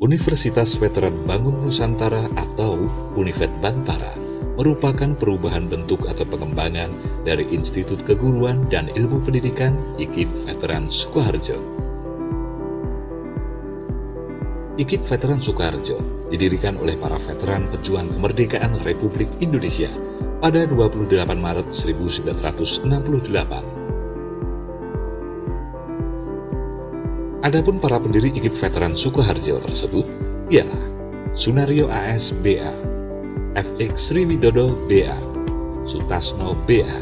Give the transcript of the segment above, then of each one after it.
Universitas Veteran Bangun Nusantara atau Univet Bantara merupakan perubahan bentuk atau pengembangan dari Institut Keguruan dan Ilmu Pendidikan IKIP Veteran Sukoharjo. IKIP Veteran Sukoharjo didirikan oleh para veteran pejuang kemerdekaan Republik Indonesia pada 28 Maret 1968. Adapun para pendiri IKIP Veteran Sukoharjo tersebut ialah Sunario AS BA, FX Sriwidodo BA, Sutasno BA,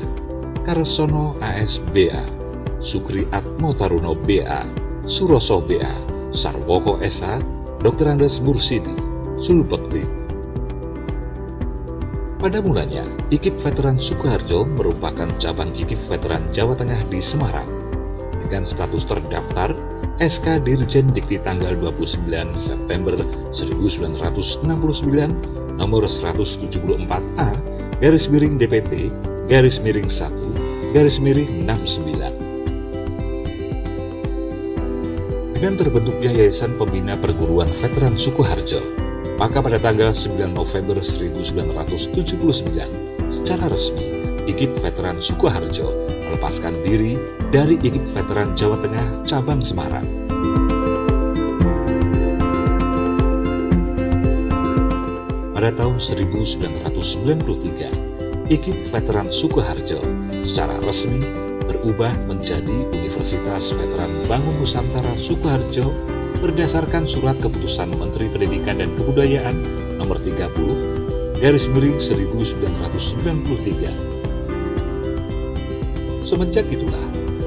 Karsono AS BA, Sukri Atmo Taruno BA, Suroso BA, Sarwoko SA, Dr. Andes Mursidi, Sulbekti. Pada mulanya, IKIP Veteran Sukoharjo merupakan cabang IKIP Veteran Jawa Tengah di Semarang dengan status terdaftar SK Dirjen Dikti tanggal 29 September 1969 nomor 174A _ DPT _1 _ 69. Dengan terbentuknya Yayasan Pembina Perguruan Veteran Sukoharjo, maka pada tanggal 9 November 1979 secara resmi IKIP Veteran Sukoharjo melepaskan diri dari IKIP Veteran Jawa Tengah Cabang Semarang. Pada tahun 1993, IKIP Veteran Sukoharjo secara resmi berubah menjadi Universitas Veteran Bangun Nusantara Sukoharjo berdasarkan Surat Keputusan Menteri Pendidikan dan Kebudayaan Nomor 30 _1993. Semenjak itulah,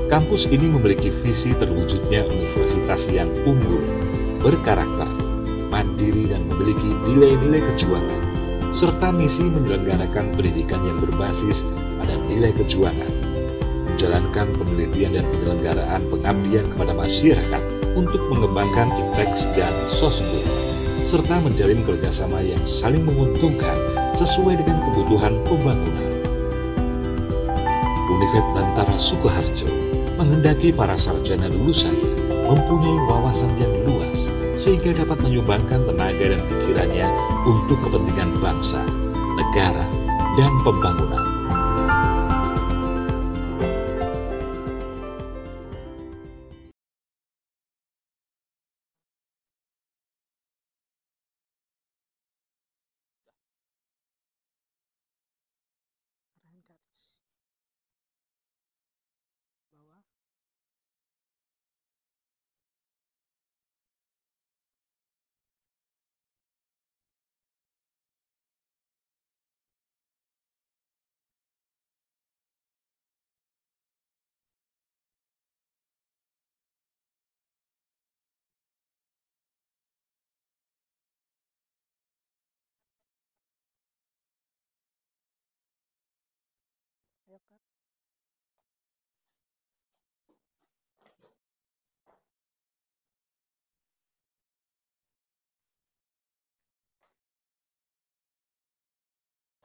kampus ini memiliki visi terwujudnya universitas yang unggul, berkarakter, mandiri dan memiliki nilai-nilai kejuangan, serta misi menyelenggarakan pendidikan yang berbasis pada nilai kejuangan, menjalankan penelitian dan penyelenggaraan pengabdian kepada masyarakat untuk mengembangkan IPTEX dan SOSBUR, serta menjalin kerjasama yang saling menguntungkan sesuai dengan kebutuhan pembangunan. Univet Bantara Sukoharjo menghendaki para sarjana lulusannya mempunyai wawasan yang luas sehingga dapat menyumbangkan tenaga dan pikirannya untuk kepentingan bangsa, negara, dan pembangunan.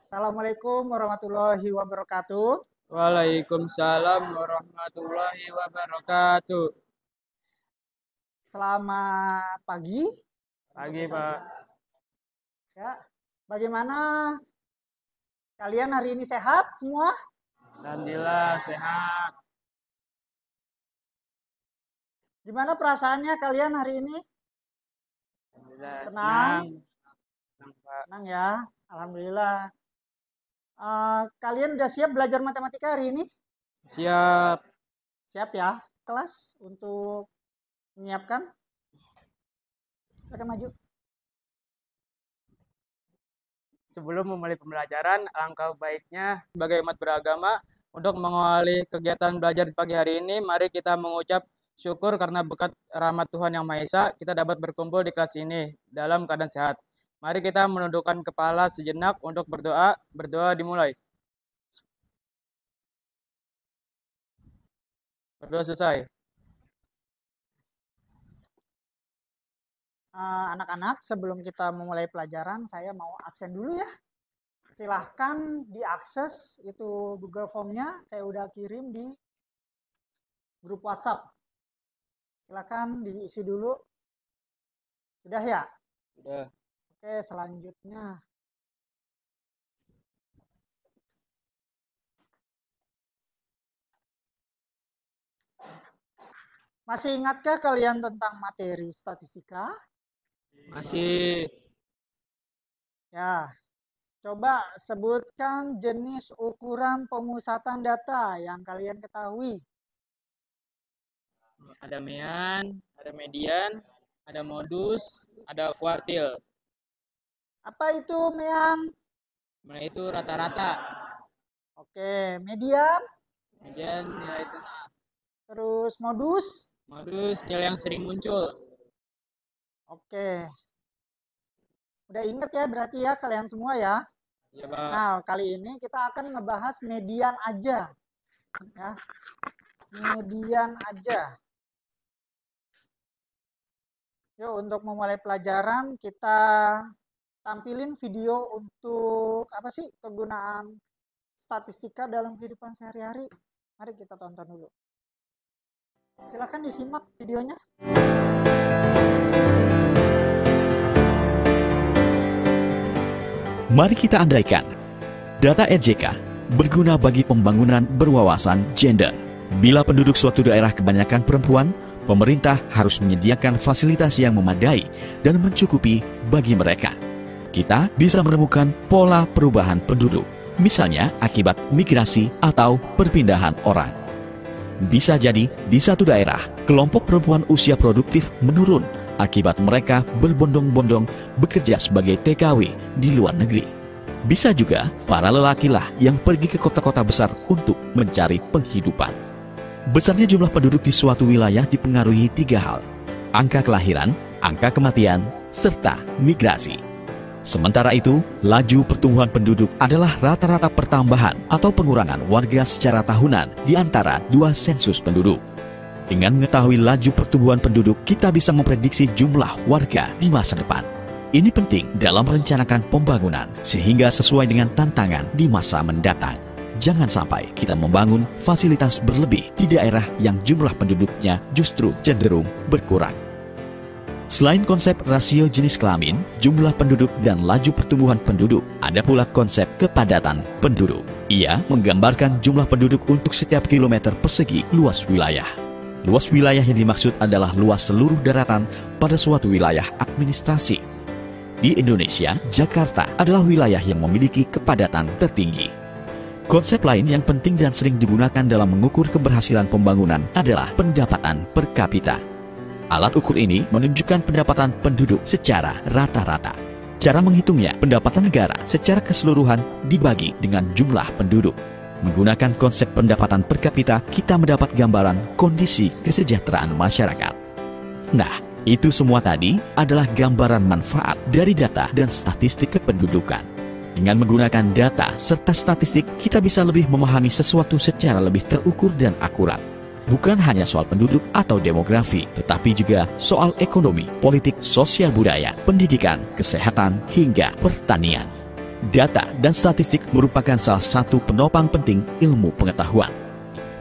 Assalamualaikum warahmatullahi wabarakatuh. Waalaikumsalam warahmatullahi wabarakatuh. Selamat pagi. Pagi, Pak. Ya, bagaimana kalian hari ini, sehat semua? Alhamdulillah sehat. Gimana perasaannya kalian hari ini? Alhamdulillah Senang? Senang, Pak. Senang ya, alhamdulillah. Kalian udah siap belajar matematika hari ini? Siap. Siap ya, kelas untuk menyiapkan? Silakan maju. Sebelum memulai pembelajaran, alangkah baiknya sebagai umat beragama untuk mengawali kegiatan belajar di pagi hari ini, mari kita mengucap syukur karena berkat rahmat Tuhan Yang Maha Esa, kita dapat berkumpul di kelas ini dalam keadaan sehat. Mari kita menundukkan kepala sejenak untuk berdoa. Berdoa dimulai. Berdoa selesai. Anak-anak, sebelum kita memulai pelajaran, saya mau absen dulu ya. Silahkan diakses itu Google Form-nya, saya udah kirim di grup WhatsApp. Silahkan diisi dulu Sudah ya? Udah. Oke, selanjutnya. Masih ingatkah kalian tentang materi statistika? Masih. Ya, coba sebutkan jenis ukuran pemusatan data yang kalian ketahui. Ada mean, ada median, ada modus, ada kuartil. Apa itu mean? Mean itu rata-rata. Oke, median. Median nilai tengah. Terus modus. Modus nilai yang sering muncul. Oke. Udah inget ya berarti ya kalian semua ya. Ya, Bang. Nah, kali ini kita akan ngebahas median aja. Ya. Median aja. Yuk, untuk memulai pelajaran kita tampilin video untuk apa sih kegunaan statistika dalam kehidupan sehari-hari. Mari kita tonton dulu. Silakan disimak videonya. Mari kita andaikan, data RJK berguna bagi pembangunan berwawasan gender. Bila penduduk suatu daerah kebanyakan perempuan, pemerintah harus menyediakan fasilitas yang memadai dan mencukupi bagi mereka. Kita bisa menemukan pola perubahan penduduk, misalnya akibat migrasi atau perpindahan orang. Bisa jadi di satu daerah, kelompok perempuan usia produktif menurun akibat mereka berbondong-bondong bekerja sebagai TKW di luar negeri. Bisa juga para lelakilah yang pergi ke kota-kota besar untuk mencari penghidupan. Besarnya jumlah penduduk di suatu wilayah dipengaruhi 3 hal: angka kelahiran, angka kematian, serta migrasi. Sementara itu, laju pertumbuhan penduduk adalah rata-rata pertambahan atau pengurangan warga secara tahunan di antara 2 sensus penduduk. Dengan mengetahui laju pertumbuhan penduduk, kita bisa memprediksi jumlah warga di masa depan. Ini penting dalam merencanakan pembangunan, sehingga sesuai dengan tantangan di masa mendatang. Jangan sampai kita membangun fasilitas berlebih di daerah yang jumlah penduduknya justru cenderung berkurang. Selain konsep rasio jenis kelamin, jumlah penduduk dan laju pertumbuhan penduduk, ada pula konsep kepadatan penduduk. Ia menggambarkan jumlah penduduk untuk setiap kilometer persegi luas wilayah. Luas wilayah yang dimaksud adalah luas seluruh daratan pada suatu wilayah administrasi. Di Indonesia, Jakarta adalah wilayah yang memiliki kepadatan tertinggi. Konsep lain yang penting dan sering digunakan dalam mengukur keberhasilan pembangunan adalah pendapatan per kapita. Alat ukur ini menunjukkan pendapatan penduduk secara rata-rata. Cara menghitungnya, pendapatan negara secara keseluruhan dibagi dengan jumlah penduduk. Menggunakan konsep pendapatan per kapita, kita mendapat gambaran kondisi kesejahteraan masyarakat. Nah, itu semua tadi adalah gambaran manfaat dari data dan statistik kependudukan. Dengan menggunakan data serta statistik, kita bisa lebih memahami sesuatu secara lebih terukur dan akurat. Bukan hanya soal penduduk atau demografi, tetapi juga soal ekonomi, politik, sosial budaya, pendidikan, kesehatan, hingga pertanian. Data dan statistik merupakan salah satu penopang penting ilmu pengetahuan.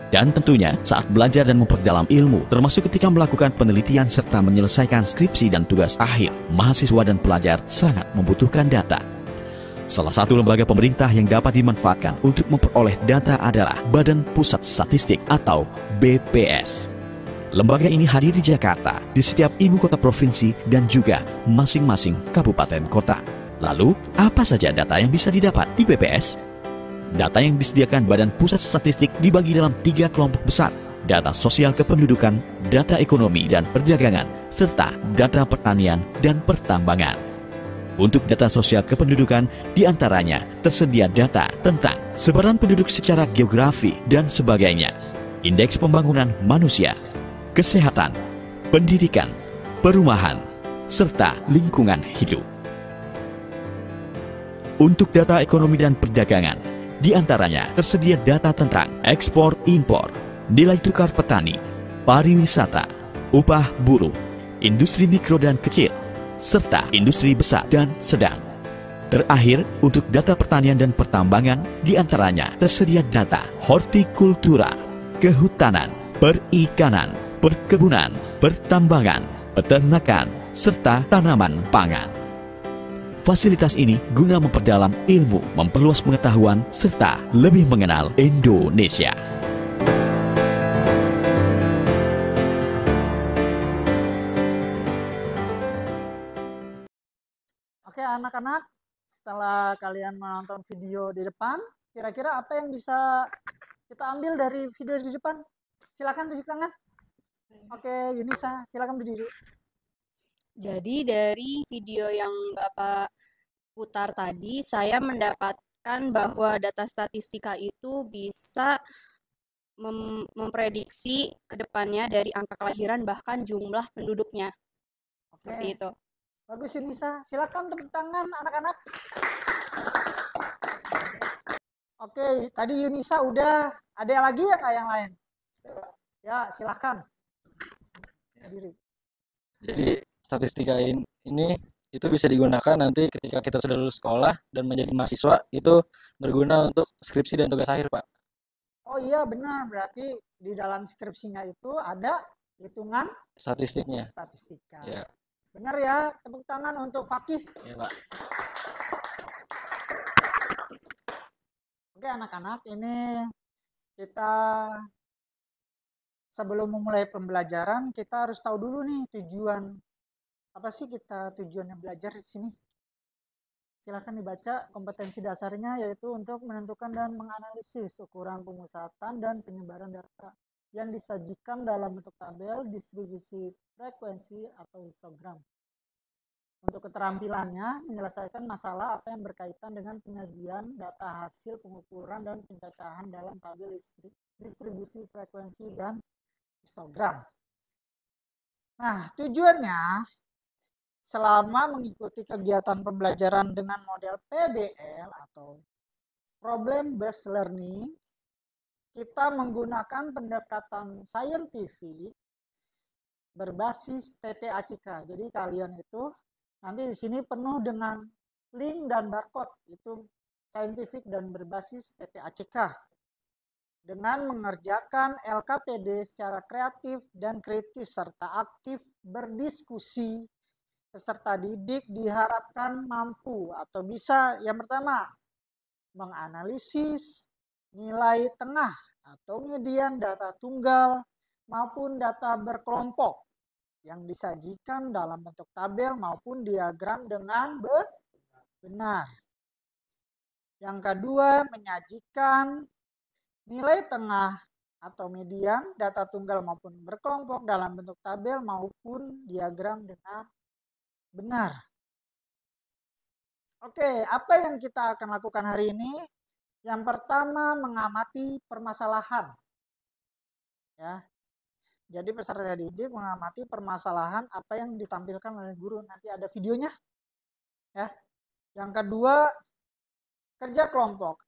Dan tentunya saat belajar dan memperdalam ilmu, termasuk ketika melakukan penelitian serta menyelesaikan skripsi dan tugas akhir, mahasiswa dan pelajar sangat membutuhkan data. Salah satu lembaga pemerintah yang dapat dimanfaatkan untuk memperoleh data adalah Badan Pusat Statistik atau BPS. Lembaga ini hadir di Jakarta, di setiap ibu kota provinsi dan juga masing-masing kabupaten kota. Lalu, apa saja data yang bisa didapat di BPS? Data yang disediakan Badan Pusat Statistik dibagi dalam 3 kelompok besar: data sosial kependudukan, data ekonomi dan perdagangan, serta data pertanian dan pertambangan. Untuk data sosial kependudukan, diantaranya tersedia data tentang sebaran penduduk secara geografi dan sebagainya, indeks pembangunan manusia, kesehatan, pendidikan, perumahan, serta lingkungan hidup. Untuk data ekonomi dan perdagangan, diantaranya tersedia data tentang ekspor-impor, nilai tukar petani, pariwisata, upah buruh, industri mikro dan kecil, serta industri besar dan sedang. Terakhir, untuk data pertanian dan pertambangan, diantaranya tersedia data hortikultura, kehutanan, perikanan, perkebunan, pertambangan, peternakan, serta tanaman pangan. Fasilitas ini guna memperdalam ilmu, memperluas pengetahuan, serta lebih mengenal Indonesia. Oke anak-anak, setelah kalian menonton video di depan, kira-kira apa yang bisa kita ambil dari video di depan? Silakan tunjuk tangan. Oke, Yunisa, silakan berdiri. Jadi dari video yang Bapak putar tadi, saya mendapatkan bahwa data statistika itu bisa memprediksi ke depannya dari angka kelahiran bahkan jumlah penduduknya. Seperti itu. Bagus Yunisa, silakan tepuk tangan anak-anak. Oke, tadi Yunisa udah, ada lagi ya kayak yang lain? Ya, silakan. Jadi statistika ini itu bisa digunakan nanti ketika kita sudah lulus sekolah dan menjadi mahasiswa, itu berguna untuk skripsi dan tugas akhir, Pak. Oh iya benar, berarti di dalam skripsinya itu ada hitungan Statistiknya. statistika. Ya. Benar ya, tepuk tangan untuk Fakih. Ya, Pak. Oke anak-anak, ini kita sebelum memulai pembelajaran kita harus tahu dulu nih tujuan apa sih kita tujuannya belajar di sini. Silakan dibaca kompetensi dasarnya, yaitu untuk menentukan dan menganalisis ukuran pemusatan dan penyebaran data yang disajikan dalam bentuk tabel, distribusi frekuensi atau histogram. Untuk keterampilannya, menyelesaikan masalah apa yang berkaitan dengan penyajian data hasil pengukuran dan pencacahan dalam tabel distribusi frekuensi dan histogram. Nah, tujuannya selama mengikuti kegiatan pembelajaran dengan model PBL atau Problem Based Learning, kita menggunakan pendekatan saintifik berbasis TTACK. Jadi kalian itu nanti di sini penuh dengan link dan barcode, itu saintifik dan berbasis TTACK. Dengan mengerjakan LKPD secara kreatif dan kritis serta aktif berdiskusi, peserta didik diharapkan mampu atau bisa yang pertama menganalisis nilai tengah atau median data tunggal maupun data berkelompok yang disajikan dalam bentuk tabel maupun diagram dengan benar. Yang kedua, menyajikan nilai tengah atau median data tunggal maupun berkelompok dalam bentuk tabel maupun diagram dengan benar. Oke, apa yang kita akan lakukan hari ini? Yang pertama, mengamati permasalahan. Ya. Jadi peserta didik mengamati permasalahan apa yang ditampilkan oleh guru. Nanti ada videonya. Ya. Yang kedua, kerja kelompok.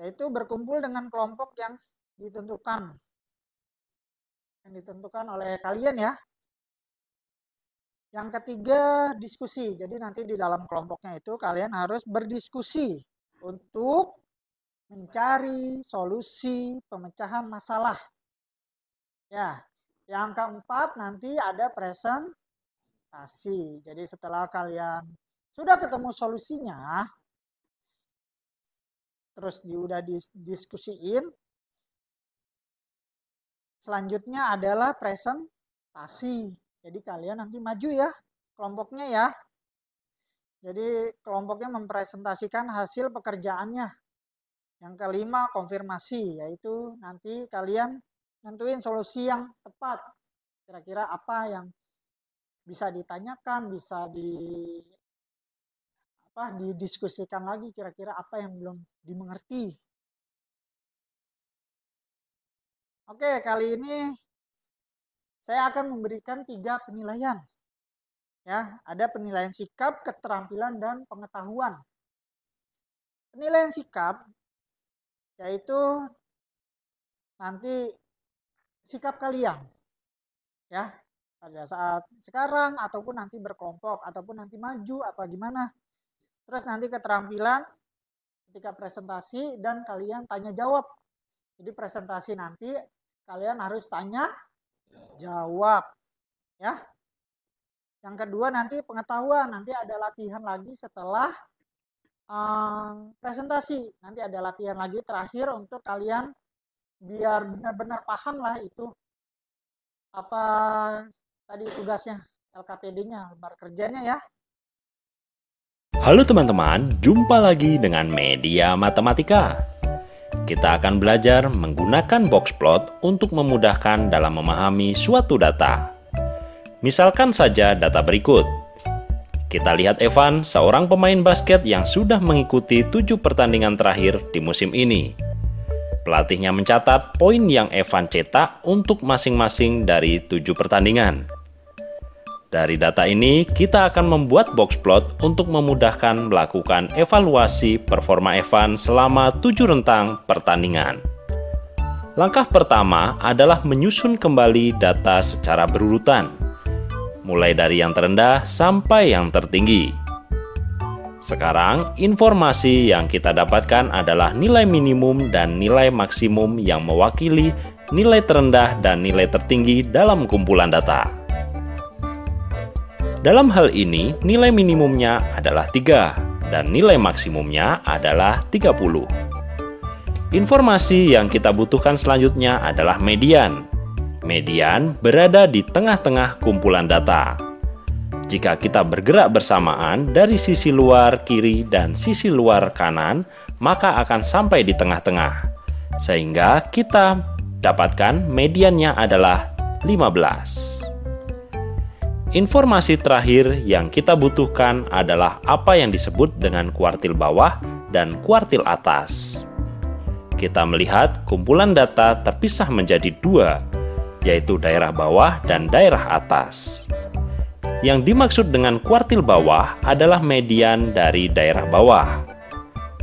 Yaitu berkumpul dengan kelompok yang ditentukan. Yang ditentukan oleh kalian ya. Yang ketiga, diskusi. Jadi nanti di dalam kelompoknya itu kalian harus berdiskusi untuk mencari solusi pemecahan masalah. Ya, yang keempat nanti ada presentasi. Jadi setelah kalian sudah ketemu solusinya, terus udah didiskusiin, selanjutnya adalah presentasi. Jadi kalian nanti maju ya, kelompoknya ya. Jadi kelompoknya mempresentasikan hasil pekerjaannya. Yang kelima, konfirmasi, yaitu nanti kalian nentuin solusi yang tepat. Kira-kira apa yang bisa ditanyakan, bisa didiskusikan lagi, kira-kira apa yang belum dimengerti. Oke, kali ini saya akan memberikan 3 penilaian. Ya, ada penilaian sikap, keterampilan, dan pengetahuan. Penilaian sikap yaitu nanti sikap kalian. Ya, pada saat sekarang ataupun nanti berkelompok ataupun nanti maju apa gimana. Terus nanti keterampilan ketika presentasi dan kalian tanya jawab. Jadi presentasi nanti kalian harus tanya jawab. Ya. Yang kedua nanti pengetahuan, nanti ada latihan lagi setelah presentasi. Nanti ada latihan lagi terakhir untuk kalian biar benar-benar paham lah itu apa tadi tugasnya, LKPD-nya, lembar kerjanya ya. Halo teman-teman, jumpa lagi dengan Media Matematika. Kita akan belajar menggunakan boxplot untuk memudahkan dalam memahami suatu data. Misalkan saja data berikut. Kita lihat Evan, seorang pemain basket yang sudah mengikuti 7 pertandingan terakhir di musim ini. Pelatihnya mencatat poin yang Evan cetak untuk masing-masing dari 7 pertandingan. Dari data ini, kita akan membuat boxplot untuk memudahkan melakukan evaluasi performa Evan selama 7 rentang pertandingan. Langkah pertama adalah menyusun kembali data secara berurutan, mulai dari yang terendah sampai yang tertinggi. Sekarang, informasi yang kita dapatkan adalah nilai minimum dan nilai maksimum yang mewakili nilai terendah dan nilai tertinggi dalam kumpulan data. Dalam hal ini, nilai minimumnya adalah 3 dan nilai maksimumnya adalah 30. Informasi yang kita butuhkan selanjutnya adalah median. Median berada di tengah-tengah kumpulan data. Jika kita bergerak bersamaan dari sisi luar kiri dan sisi luar kanan, maka akan sampai di tengah-tengah. Sehingga kita dapatkan mediannya adalah 15. Informasi terakhir yang kita butuhkan adalah apa yang disebut dengan kuartil bawah dan kuartil atas. Kita melihat kumpulan data terpisah menjadi 2, yaitu daerah bawah dan daerah atas. Yang dimaksud dengan kuartil bawah adalah median dari daerah bawah.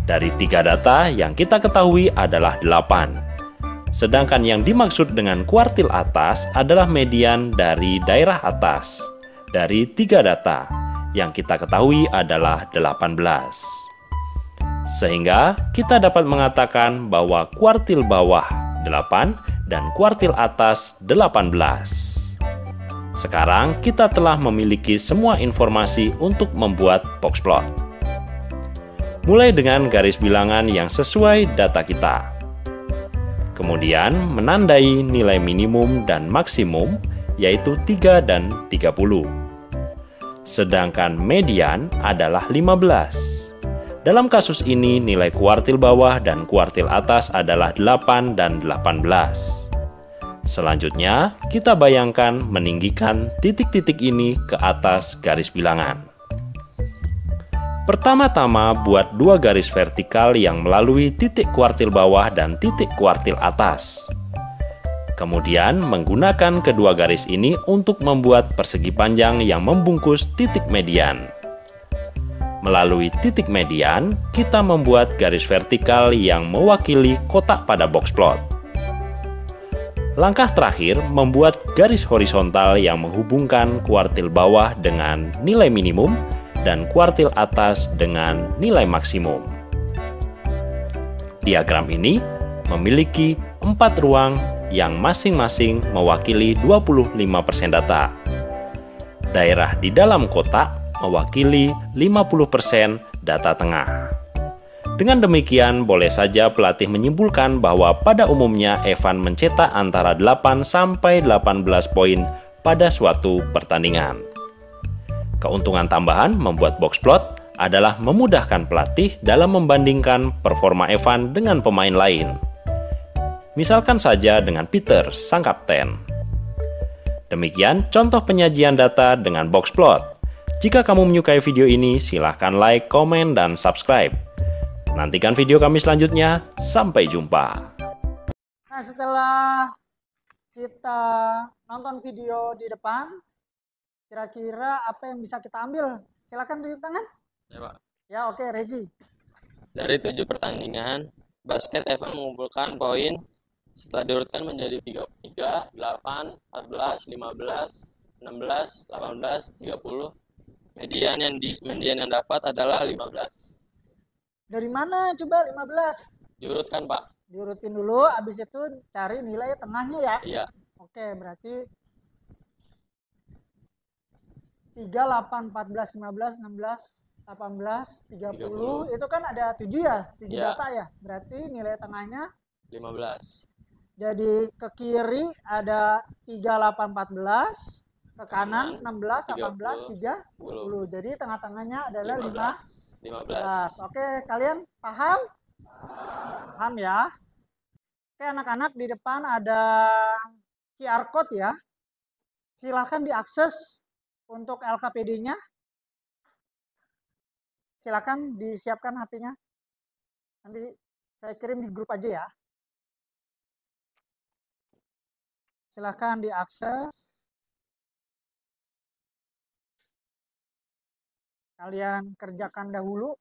Dari 3 data yang kita ketahui adalah 8. Sedangkan yang dimaksud dengan kuartil atas adalah median dari daerah atas. Dari 3 data yang kita ketahui adalah 18. Sehingga kita dapat mengatakan bahwa kuartil bawah 8 dan kuartil atas 18. Sekarang kita telah memiliki semua informasi untuk membuat boxplot. Mulai dengan garis bilangan yang sesuai data kita. Kemudian menandai nilai minimum dan maksimum yaitu 3 dan 30. Sedangkan median adalah 15. Dalam kasus ini nilai kuartil bawah dan kuartil atas adalah 8 dan 18. Selanjutnya, kita bayangkan meninggikan titik-titik ini ke atas garis bilangan. Pertama-tama buat 2 garis vertikal yang melalui titik kuartil bawah dan titik kuartil atas. Kemudian menggunakan kedua garis ini untuk membuat persegi panjang yang membungkus titik median. Melalui titik median, kita membuat garis vertikal yang mewakili kotak pada boxplot. Langkah terakhir membuat garis horizontal yang menghubungkan kuartil bawah dengan nilai minimum dan kuartil atas dengan nilai maksimum. Diagram ini memiliki 4 ruang yang masing-masing mewakili 25% data. Daerah di dalam kotak mewakili 50% data tengah. Dengan demikian, boleh saja pelatih menyimpulkan bahwa pada umumnya Evan mencetak antara 8 sampai 18 poin pada suatu pertandingan. Keuntungan tambahan membuat boxplot adalah memudahkan pelatih dalam membandingkan performa Evan dengan pemain lain. Misalkan saja dengan Peter, sang kapten. Demikian contoh penyajian data dengan boxplot. Jika kamu menyukai video ini, silahkan like, komen, dan subscribe. Nantikan video kami selanjutnya. Sampai jumpa. Nah, setelah kita nonton video di depan, kira-kira apa yang bisa kita ambil? Silakan tunjuk tangan. Ya, Pak. Ya, oke, Rezi. Dari 7 pertandingan, basket Evan mengumpulkan poin setelah diurutkan menjadi 33, 8, 14, 15, 16, 18, 30. Median yang dapat adalah 15. Dari mana coba 15? Diurutkan, Pak. Diurutin dulu, habis itu cari nilai tengahnya ya? Iya. Oke, berarti 3, 8, 14, 15, 16, 18, 30. Itu kan ada 7 ya, 7 Ya. data ya. Berarti nilai tengahnya 15. jadi ke kiri ada 3, 8, 14, ke kanan 16, 18, 30. Jadi tengah-tengahnya adalah 15. Oke, kalian paham? Paham ya? Oke, anak-anak, di depan ada QR code ya. Silahkan diakses untuk LKPD-nya. Silakan disiapkan HP-nya. Nanti saya kirim di grup aja ya. Silakan diakses. Kalian kerjakan dahulu.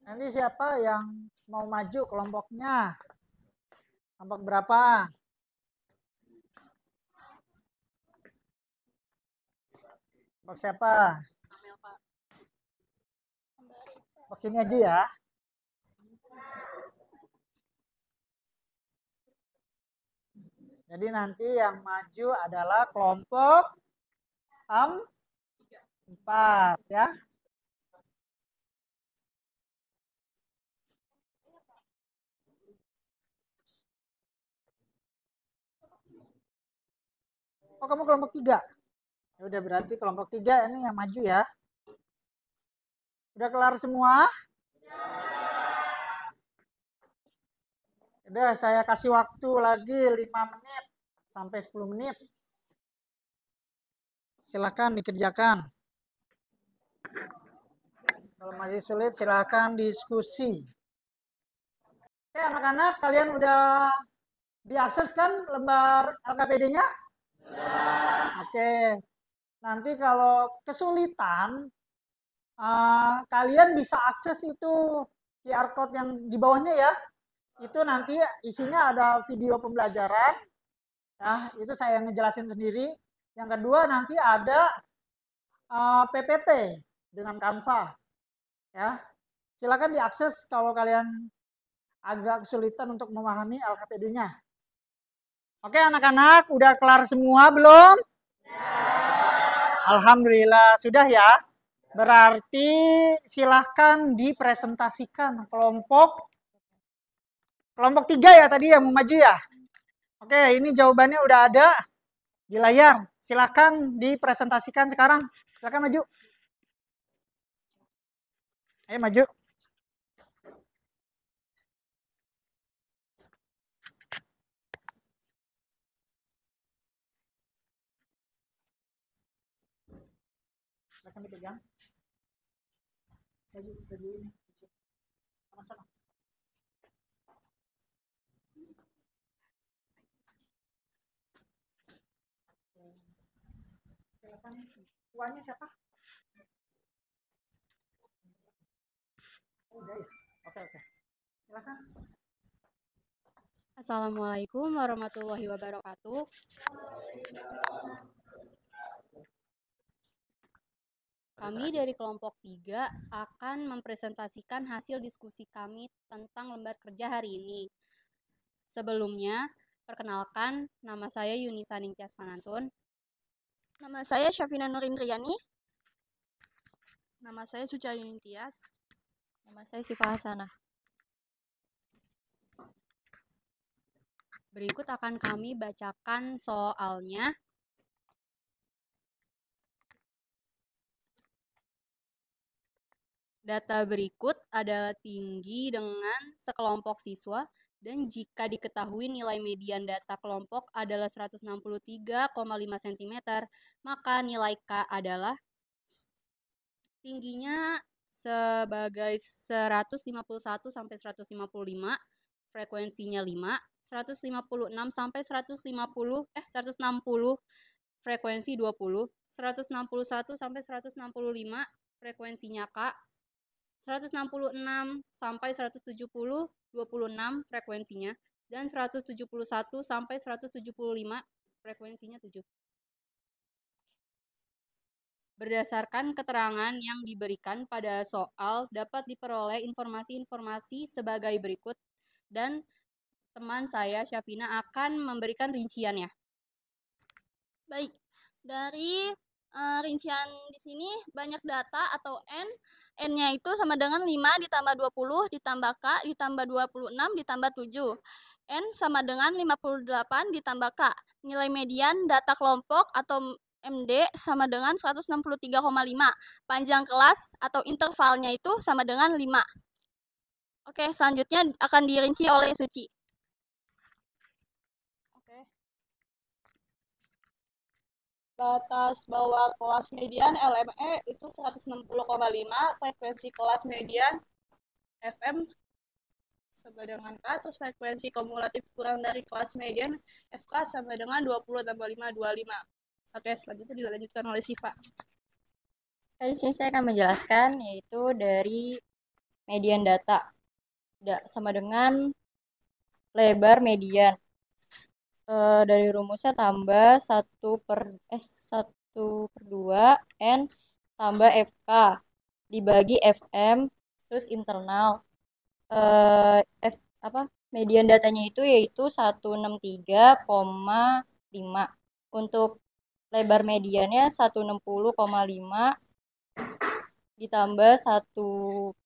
Nanti siapa yang mau maju kelompoknya? Kelompok berapa? Kelompok siapa? Kelompok sini aja ya. Jadi nanti yang maju adalah kelompok 4 ya. Oh, kamu kelompok 3. Ya udah, berarti kelompok 3 ini yang maju ya. Udah kelar semua? Udah, saya kasih waktu lagi 5 menit sampai 10 menit. Silakan dikerjakan. Kalau masih sulit silakan diskusi. Oke, anak-anak, kalian udah diakses kan lembar LKPD-nya? Oke. Nanti kalau kesulitan, kalian bisa akses itu QR code yang di bawahnya ya. Itu nanti isinya ada video pembelajaran. Nah, itu saya ngejelasin sendiri. Yang kedua nanti ada PPT dengan Canva. Ya. Silakan diakses kalau kalian agak kesulitan untuk memahami LKPD-nya. Oke, anak-anak, udah kelar semua belum? Alhamdulillah sudah ya. Berarti silahkan dipresentasikan kelompok 3 ya tadi yang mau maju ya. Oke, ini jawabannya udah ada di layar. Silahkan dipresentasikan sekarang. Silahkan maju. Ayo maju. Silahkan dipegang. Baju ini. Sama-sama. Silakan. Tuannya siapa? Udah ya? Oke. Silakan. Assalamualaikum warahmatullahi wabarakatuh. Kami dari kelompok 3 akan mempresentasikan hasil diskusi kami tentang lembar kerja hari ini. Sebelumnya, perkenalkan, nama saya Yunisa Ningtyas Manantun. Nama saya Syafina Nurindriani. Nama saya Suca Ningtyas. Nama saya Sifa Hasanah. Berikut akan kami bacakan soalnya. Data berikut adalah tinggi dengan sekelompok siswa dan jika diketahui nilai median data kelompok adalah 163,5 cm, maka nilai K adalah tingginya sebagai 151 sampai 155, frekuensinya 5, 156 sampai 160, frekuensi 20, 161 sampai 165, frekuensinya K, 166 sampai 170, 26 frekuensinya, dan 171 sampai 175 frekuensinya 7. Berdasarkan keterangan yang diberikan pada soal dapat diperoleh informasi-informasi sebagai berikut dan teman saya Syafina akan memberikan rinciannya. Baik, dari rincian di sini banyak data atau N. N-nya itu sama dengan 5 ditambah 20 ditambah K ditambah 26 ditambah 7. N sama dengan 58 ditambah K. Nilai median data kelompok atau MD sama dengan 163,5. Panjang kelas atau intervalnya itu sama dengan 5. Oke, selanjutnya akan dirinci oleh Suci. Batas bawah kelas median LME itu 160,5, frekuensi kelas median FM sama dengan K, terus frekuensi kumulatif kurang dari kelas median FK sama dengan 20 tambah 5, 25. Oke, selanjutnya dilanjutkan oleh Siva. Dari sini saya akan menjelaskan yaitu dari median data sama dengan lebar median. Dari rumusnya tambah 1/2 N tambah FK dibagi FM terus internal. Median datanya itu yaitu 163,5. Untuk lebar mediannya 160,5 ditambah 1/2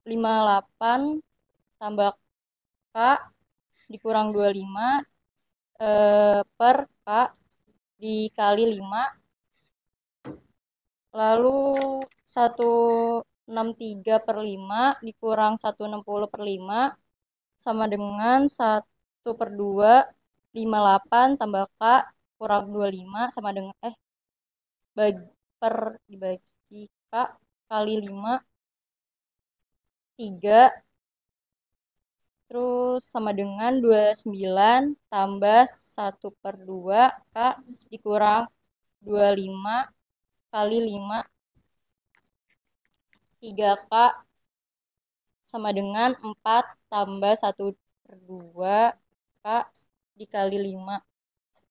58 tambah K dikurang 25 per K dikali 5, lalu 163/5 dikurang 160/5 sama dengan 1/2 58 tambah K kurang 25 sama dengan dibagi K kali 5 3, terus sama dengan 29 tambah 1/2 K dikurang 25 kali 5 3K sama dengan 4 tambah 1/2 K dikali 5.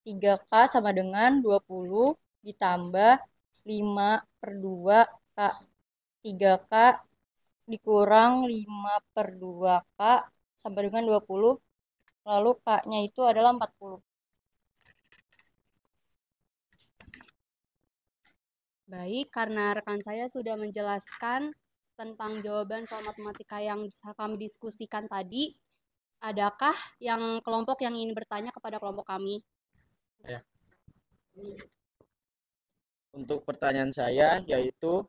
3K sama dengan 20 ditambah 5/2 K. 3K dikurang 5/2 K sama dengan 20, lalu K-nya itu adalah 40. Baik, karena rekan saya sudah menjelaskan tentang jawaban soal matematika yang kami diskusikan tadi, adakah yang kelompok yang ingin bertanya kepada kelompok kami? Ya. Untuk pertanyaan saya yaitu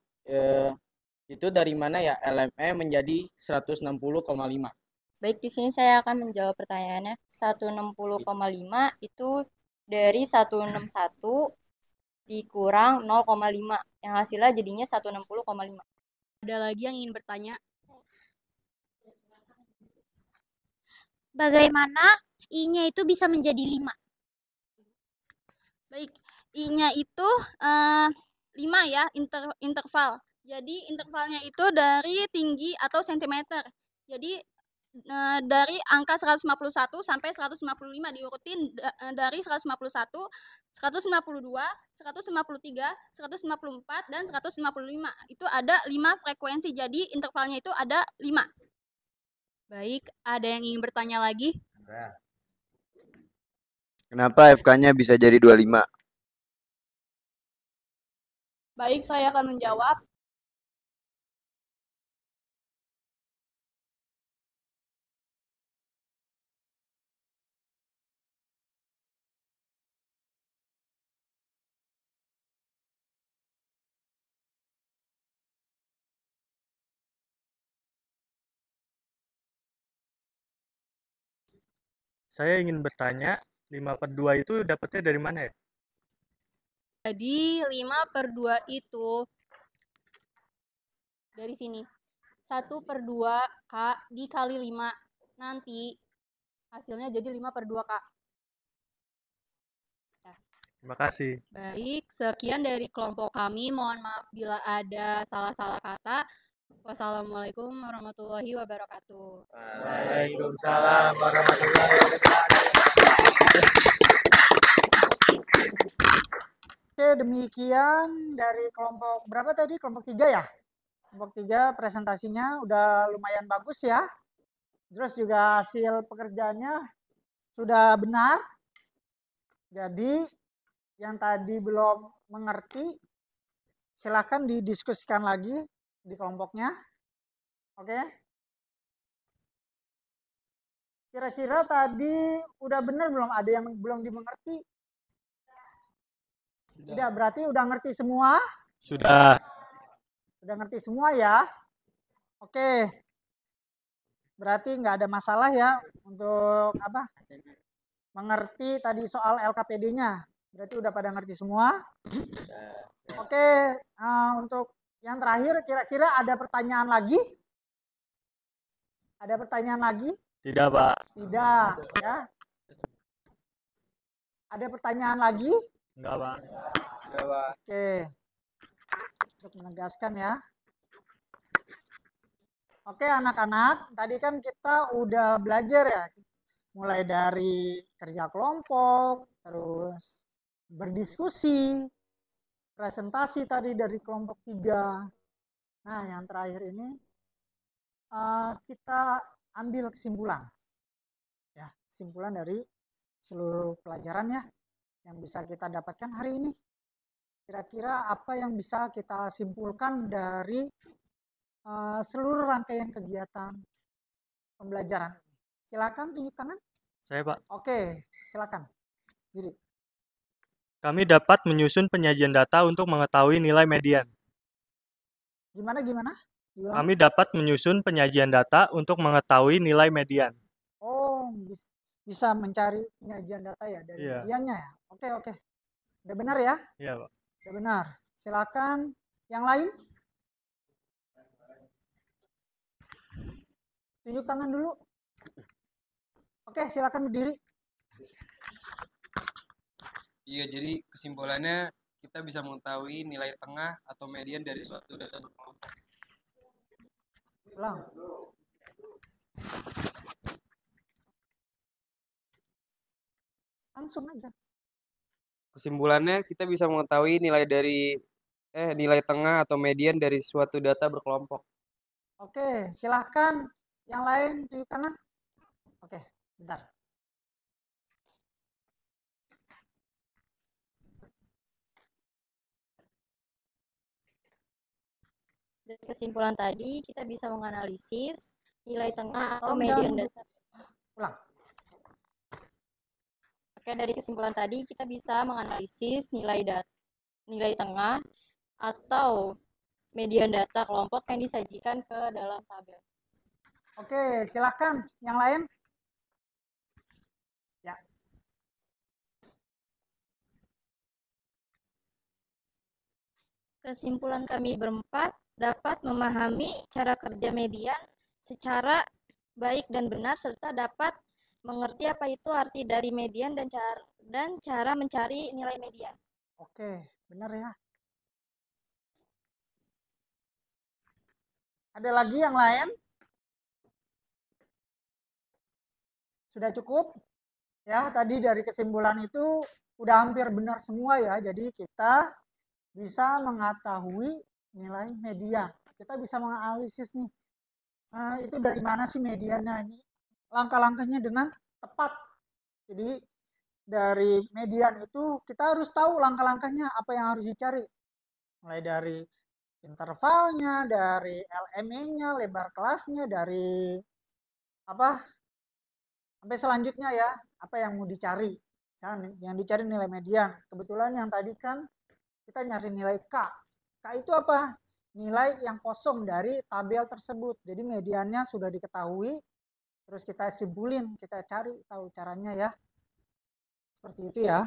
itu dari mana ya LME menjadi 160,5? Baik, di sini saya akan menjawab pertanyaannya. 160,5 itu dari 161 dikurang 0,5. Yang hasilnya jadinya 160,5. Ada lagi yang ingin bertanya? Bagaimana I-nya itu bisa menjadi 5? Baik, I-nya itu 5 ya, interval. Jadi intervalnya itu dari tinggi atau sentimeter. Jadi dari angka 151 sampai 155 diurutin dari 151, 152, 153, 154 dan 155. Itu ada 5 frekuensi. Jadi intervalnya itu ada 5. Baik, ada yang ingin bertanya lagi? Kenapa FK-nya bisa jadi 25? Baik, saya akan menjawab. Saya ingin bertanya, 5/2 itu dapatnya dari mana ya? Jadi 5/2 itu dari sini. 1/2 Kak dikali 5. Nanti hasilnya jadi 5/2 Kak. Terima kasih. Baik, sekian dari kelompok kami. Mohon maaf bila ada salah-salah kata. Wassalamualaikum warahmatullahi wabarakatuh. Waalaikumsalam warahmatullahi wabarakatuh. Oke, demikian dari kelompok berapa tadi? Kelompok 3 ya? Kelompok 3 presentasinya udah lumayan bagus ya. Terus juga hasil pekerjaannya sudah benar. Jadi yang tadi belum mengerti silakan didiskusikan lagi di kelompoknya. Oke. Kira-kira tadi udah benar belum? Ada yang belum dimengerti? Tidak, berarti udah ngerti semua? Sudah. Udah ngerti semua ya? Oke. Berarti nggak ada masalah ya untuk apa? Mengerti tadi soal LKPD-nya. Berarti udah pada ngerti semua? Oke, untuk yang terakhir kira-kira ada pertanyaan lagi? Ada pertanyaan lagi? Tidak, Pak. Tidak, ya. Ada pertanyaan lagi? Enggak, Pak. Enggak, Pak. Oke. Untuk menegaskan ya. Oke, anak-anak, tadi kan kita udah belajar ya. Mulai dari kerja kelompok, terus berdiskusi, presentasi tadi dari kelompok 3. Nah, yang terakhir ini kita ambil kesimpulan. Ya, kesimpulan dari seluruh pelajaran ya yang bisa kita dapatkan hari ini. Kira-kira apa yang bisa kita simpulkan dari seluruh rangkaian kegiatan pembelajaran ini? Silakan tunjuk tangan. Saya, Pak. Oke, silakan. Jadi, Kami dapat menyusun penyajian data untuk mengetahui nilai median. gimana? Diulang. Kami dapat menyusun penyajian data untuk mengetahui nilai median. Oh, bisa mencari penyajian data ya dari Iya. mediannya ya. Oke. Udah benar ya? Iya, Pak. Udah benar. Silakan yang lain. Tunjuk tangan dulu. Oke, silakan berdiri. Iya, jadi kesimpulannya kita bisa mengetahui nilai tengah atau median dari suatu data berkelompok. Ulang. Langsung aja. Kesimpulannya kita bisa mengetahui nilai tengah atau median dari suatu data berkelompok. Oke, silahkan yang lain tunjuk tangan. Oke, bentar. Dari kesimpulan tadi, kita bisa menganalisis nilai tengah atau Tolong median jangan data. ulang. Oke, dari kesimpulan tadi, kita bisa menganalisis nilai tengah atau median data kelompok yang disajikan ke dalam tabel. Oke, silakan yang lain. Ya. Kesimpulan kami berempat dapat memahami cara kerja median secara baik dan benar serta dapat mengerti apa itu arti dari median dan cara mencari nilai median. Oke, benar ya. Ada lagi yang lain? Sudah cukup? Ya, tadi dari kesimpulan itu udah hampir benar semua ya. Jadi kita bisa mengetahui nilai median. Kita bisa menganalisis nih, itu dari mana sih mediannya ini. Langkah-langkahnya dengan tepat. Jadi dari median itu kita harus tahu langkah-langkahnya apa yang harus dicari. Mulai dari intervalnya, dari LME-nya, lebar kelasnya, dari apa sampai selanjutnya ya, apa yang mau dicari. Yang dicari nilai median. Kebetulan yang tadi kan kita nyari nilai K. K itu apa? Nilai yang kosong dari tabel tersebut. Jadi mediannya sudah diketahui, terus kita simpulin, kita cari tahu caranya ya. Seperti itu ya.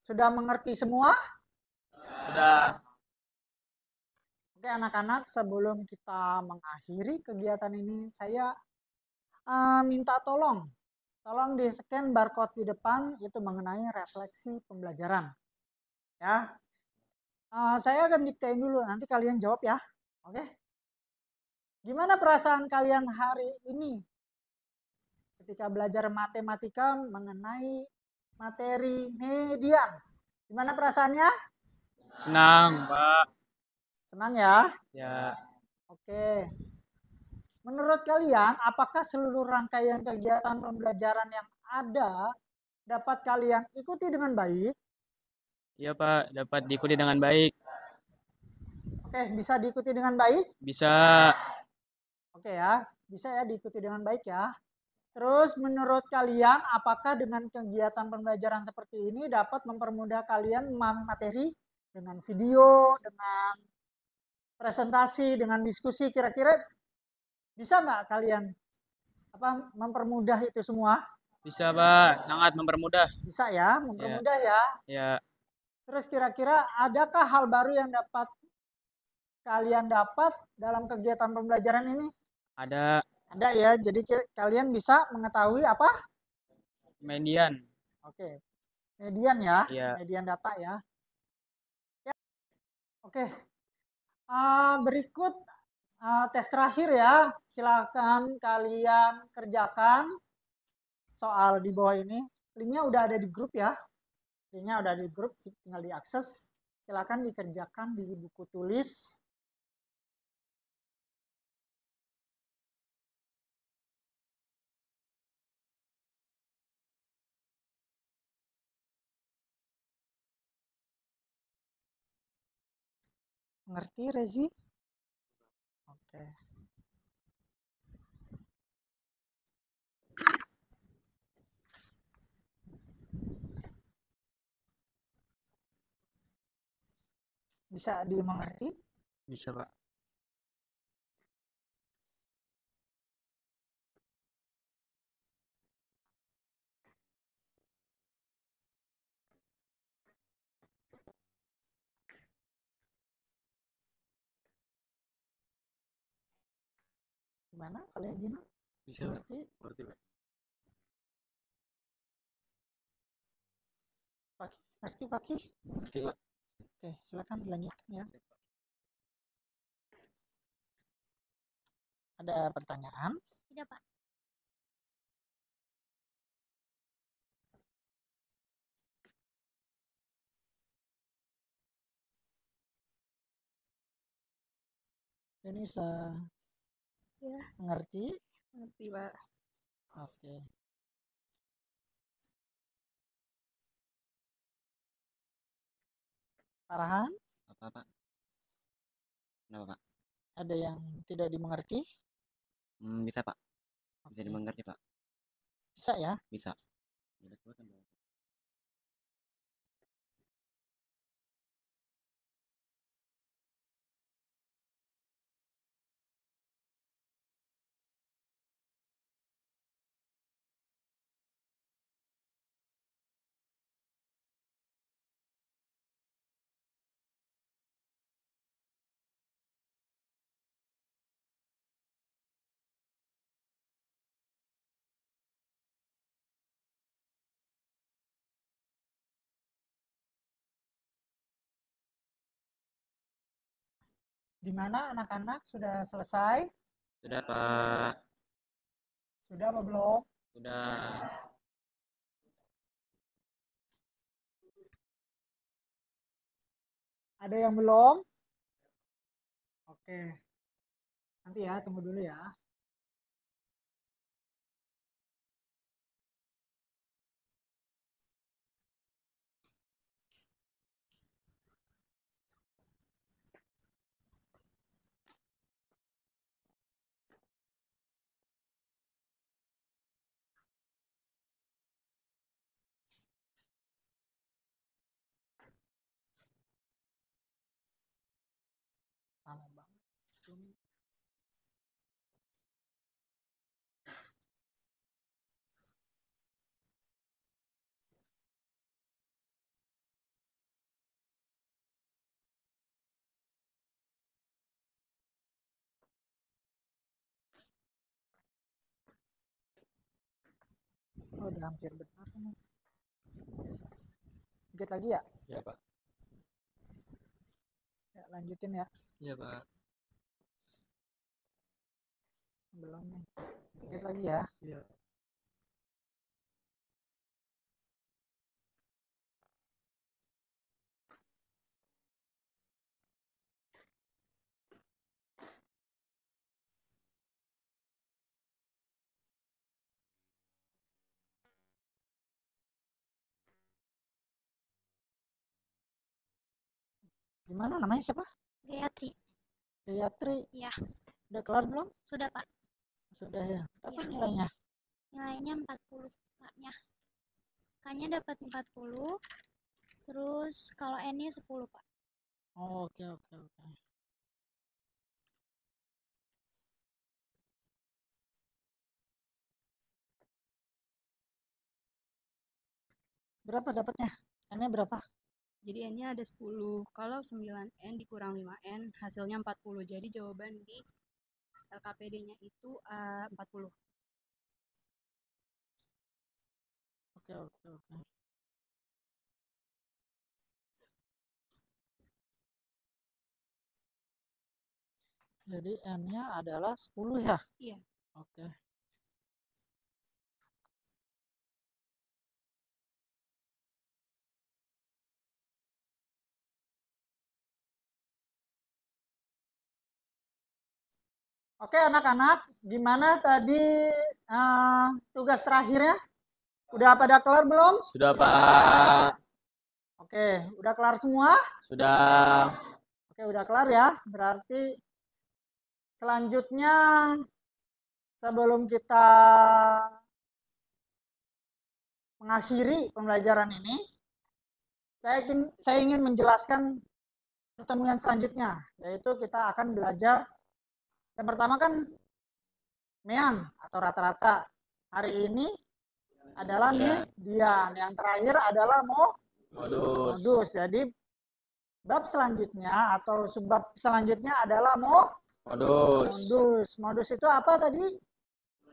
Sudah mengerti semua? Sudah. Oke anak-anak, sebelum kita mengakhiri kegiatan ini, saya minta tolong di-scan barcode di depan itu mengenai refleksi pembelajaran. Ya, saya akan diktain dulu, nanti kalian jawab ya. Oke? Gimana perasaan kalian hari ini ketika belajar matematika mengenai materi median? Gimana perasaannya? Senang, Pak. Senang ya? Ya. Oke. Menurut kalian, apakah seluruh rangkaian kegiatan pembelajaran yang ada dapat kalian ikuti dengan baik? Iya, Pak. Dapat diikuti dengan baik. Oke, bisa diikuti dengan baik? Bisa. Oke ya, bisa ya diikuti dengan baik ya. Terus menurut kalian, apakah dengan kegiatan pembelajaran seperti ini dapat mempermudah kalian memahami materi dengan video, dengan presentasi, dengan diskusi, kira-kira bisa nggak kalian mempermudah itu semua? Bisa, Pak. Sangat mempermudah. Bisa ya, mempermudah ya. Ya. Terus kira-kira adakah hal baru yang dapat kalian dapat dalam kegiatan pembelajaran ini? Ada. Ada ya, jadi kalian bisa mengetahui apa? Median. Oke, median ya, Iya. median data ya. Oke, berikut tes terakhir ya. Silakan kalian kerjakan soal di bawah ini. Linknya udah ada di grup ya. Linknya udah ada di grup, tinggal diakses. Silakan dikerjakan di buku tulis. Ngerti, Rezi? Oke. Bisa dimengerti? Bisa, Pak. Gimana kalian Jina? Bisa, Pak. Ngerti? Ngerti, Pak. Ngerti, Paki? Ngerti, Pak. Oke, silakan dilanjutkan ya. Ada pertanyaan? Tidak, Pak. Yunisa. Ya. Ngerti? Ngerti, Pak. Oke. Parahan? Apa, Pak? Kenapa, Pak? Ada yang tidak dimengerti? Bisa, Pak. Bisa dimengerti, Pak. Bisa ya? Bisa. Gimana anak-anak, sudah selesai? Sudah, Pak. Sudah apa belum? Sudah. Ada yang belum? Oke. Nanti ya, tunggu dulu ya. Lama banget. Oh, udah hampir benar nih. Dikit lagi ya? Ya, Pak. Ya, lanjutin ya. Iya, Pak. Belum nih. Dikit lagi ya. Iya. Gimana namanya siapa? Gayatri. Gayatri. Iya. Udah kelar belum? Sudah, Pak. Sudah ya. Berapa Iya. nilainya? Nilainya 40 Kak-nya. K-nya dapat 40. Terus kalau N-nya 10, Pak. Oh, oke, oke, oke. Berapa dapatnya? N-nya berapa? Jadi N-nya ada 10. Kalau 9N dikurang 5N hasilnya 40. Jadi jawaban di LKPD-nya itu 40. Oke, oke, oke. Jadi N-nya adalah 10 ya? Iya. Oke. Oke anak-anak, gimana tadi tugas terakhirnya? Udah pada kelar belum? Sudah, Pak. Oke, udah kelar semua? Sudah. Oke, udah kelar ya. Berarti selanjutnya sebelum kita mengakhiri pembelajaran ini, saya ingin menjelaskan pertemuan selanjutnya, yaitu kita akan belajar yang pertama kan mean atau rata-rata. Hari ini adalah median, yang terakhir adalah Modus. modus. Jadi bab selanjutnya atau subbab selanjutnya adalah modus. Modus itu apa tadi?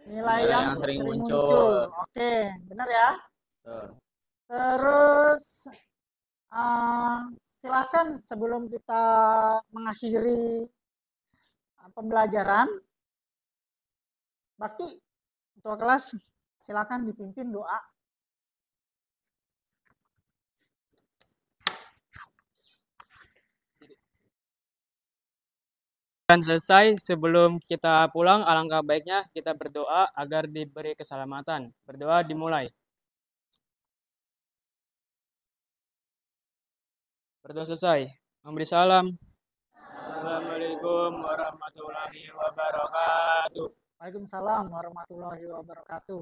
Nilai yang sering muncul. Oke, benar ya? Terus silakan sebelum kita mengakhiri pembelajaran, Bakti, ketua kelas, silakan dipimpin doa. Dan selesai, sebelum kita pulang, alangkah baiknya kita berdoa agar diberi keselamatan. Berdoa dimulai. Berdoa selesai. Memberi salam. Assalamualaikum warahmatullahi wabarakatuh. Waalaikumsalam warahmatullahi wabarakatuh.